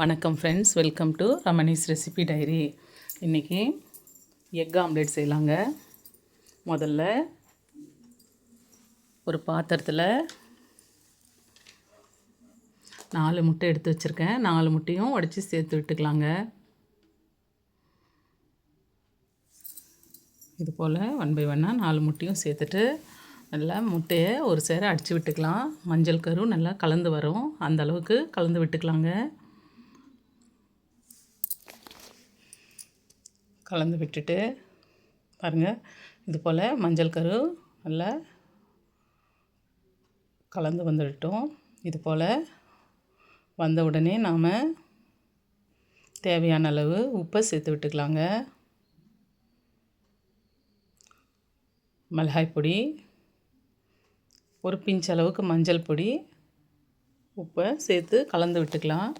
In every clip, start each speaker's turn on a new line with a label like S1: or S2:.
S1: வணக்கம் friends, welcome to Ramani's recipe diary. இன்றைக்கி egg omelette செய்யலாங்க. முதல்ல ஒரு பாத்திரத்தில் 4 முட்டை எடுத்து வச்சுருக்கேன். 4 முட்டையும் உடச்சி சேர்த்து விட்டுக்கலாங்க. இது போல் 1 by 1 4 முட்டையும் சேர்த்துட்டு நல்லா முட்டையை ஒரு சேர அடித்து விட்டுக்கலாம். மஞ்சள் கரு நல்லா கலந்து வரும், அந்த அளவுக்கு கலந்து விட்டுக்கலாங்க. கலந்து விட்டுட்டு பாருங்கள், இது போல் மஞ்சள் கரு நல்லா கலந்து வந்துவிட்டோம். இது போல் வந்த உடனே நாம் தேவையான அளவு உப்பை சேர்த்து விட்டுக்கலாங்க. மிளகாய் பொடி, ஒரு பிஞ்ச் அளவுக்கு மஞ்சள் பொடி, உப்பை சேர்த்து கலந்து விட்டுக்கலாம்.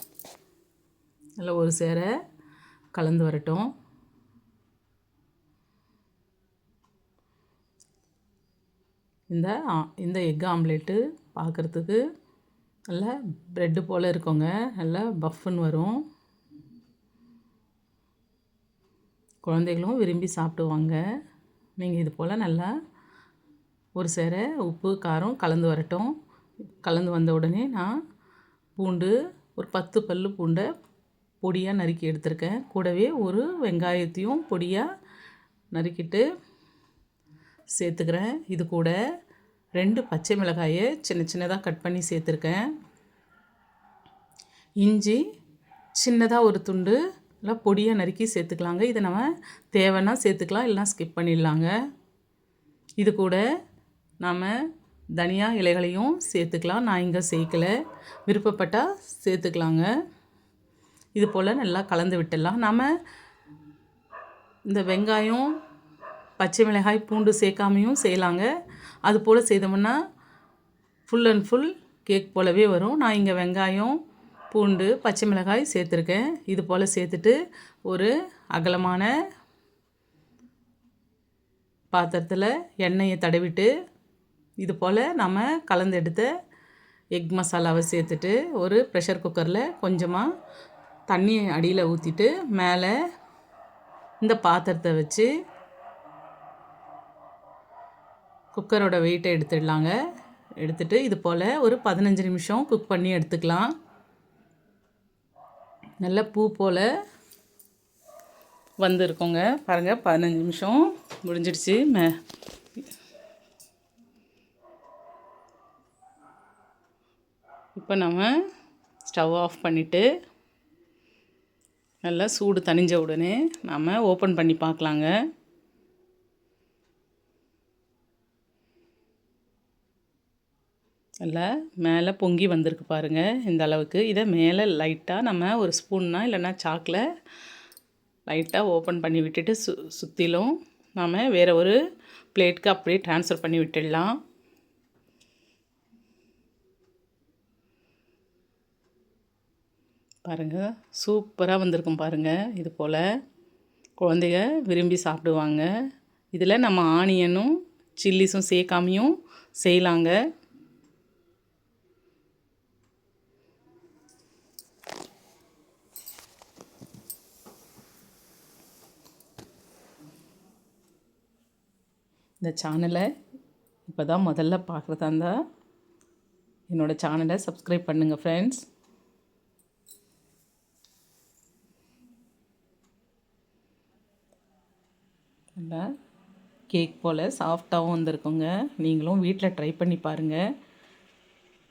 S1: நல்லா ஒரு சேர கலந்து வரட்டும். இந்த எக் ஆம்லேட்டு பார்க்குறதுக்கு நல்லா ப்ரெட்டு போல் இருக்குங்க. நல்லா பஃப்னு வரும். குழந்தைகளும் விரும்பி சாப்பிடுவாங்க. நீங்கள் இது போல் நல்லா ஒரு சேர உப்பு காரம் கலந்து வரட்டும். கலந்து வந்த உடனே நான் பூண்டு ஒரு 10 பல் பூண்டை பொடியாக நறுக்கி எடுத்திருக்கேன். கூடவே ஒரு வெங்காயத்தையும் பொடியாக நறுக்கிட்டு சேர்த்துக்கிறேன். இது கூட 2 பச்சை மிளகாயை சின்ன சின்னதாக கட் பண்ணி சேர்த்துருக்கேன். இஞ்சி சின்னதாக ஒரு துண்டு நல்லா பொடியாக நறுக்கி சேர்த்துக்கலாங்க. இதை நம்ம தேவைன்னா சேர்த்துக்கலாம், இல்லைனா ஸ்கிப் பண்ணிடலாங்க. இது கூட நாம் தனியா இலைகளையும் சேர்த்துக்கலாம். நான் இங்கே சேர்க்கலை, விருப்பப்பட்டால் சேர்த்துக்கலாங்க. இது போல் நல்லா கலந்து விட்டுடலாம். நாம் இந்த வெங்காயம் பச்சை மிளகாய் பூண்டு சேர்க்காமையும் செய்யலாங்க. அது போல் செய்தோம்னா ஃபுல் அண்ட் ஃபுல் கேக் போலவே வரும். நான் இங்கே வெங்காயம் பூண்டு பச்சை மிளகாய் சேர்த்துருக்கேன். இது போல் சேர்த்துட்டு ஒரு அகலமான பாத்திரத்தில் எண்ணெயை தடவிட்டு இது போல் நம்ம கலந்து எடுத்த எக் மசாலாவை சேர்த்துட்டு ஒரு ப்ரெஷர் குக்கரில் கொஞ்சமாக தண்ணி அடியில் ஊற்றிட்டு மேலே இந்த பாத்திரத்தை வச்சு குக்கரோட வெயிட்டை எடுத்துடலாங்க. எடுத்துகிட்டு இது போல் ஒரு 15 நிமிஷம் குக் பண்ணி எடுத்துக்கலாம். நல்ல பூ போல் வந்திருக்கோங்க. பாருங்கள், 15 நிமிஷம் முடிஞ்சிடுச்சு. இப்போ நம்ம ஸ்டவ் ஆஃப் பண்ணிவிட்டு நல்லா சூடு தணிஞ்ச உடனே நாம் ஓப்பன் பண்ணி பார்க்கலாங்க. நல்லா மேலே பொங்கி வந்திருக்கு பாருங்கள், இந்த அளவுக்கு. இதை மேலே லைட்டாக நம்ம ஒரு ஸ்பூன்னா இல்லைன்னா சாக்கில் லைட்டாக ஓப்பன் பண்ணி விட்டுட்டு சுற்றிலும் நாம் வேறு ஒரு பிளேட்டுக்கு அப்படியே ட்ரான்ஸ்ஃபர் பண்ணி விட்டுடலாம். பாருங்கள், சூப்பராக வந்திருக்கும் பாருங்கள். இது போல் குழந்தைங்க விரும்பி சாப்பிடுவாங்க. இதில் நம்ம ஆனியனும் சில்லிஸும் சேர்க்காமையும் செய்யலாங்க. இந்த சேனலை இப்போ தான் முதல்ல பார்க்குறதா இருந்தால் என்னோடய சேனலை சப்ஸ்கிரைப் பண்ணுங்கள் ஃப்ரெண்ட்ஸ். நல்லா கேக் போல் சாஃப்டாகவும் வந்திருக்குங்க. நீங்களும் வீட்டில் ட்ரை பண்ணி பாருங்கள்.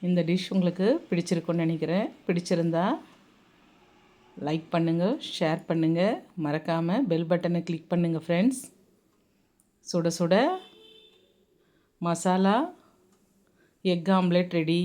S1: இந்த டிஷ் உங்களுக்கு பிடிச்சிருக்குன்னு நினைக்கிறேன். பிடிச்சிருந்தா லைக் பண்ணுங்கள், ஷேர் பண்ணுங்கள், மறக்காமல் பெல் பட்டனை கிளிக் பண்ணுங்கள் ஃப்ரெண்ட்ஸ். சுட சுட மசாலா எக் ஆம்லேட் ரெடி.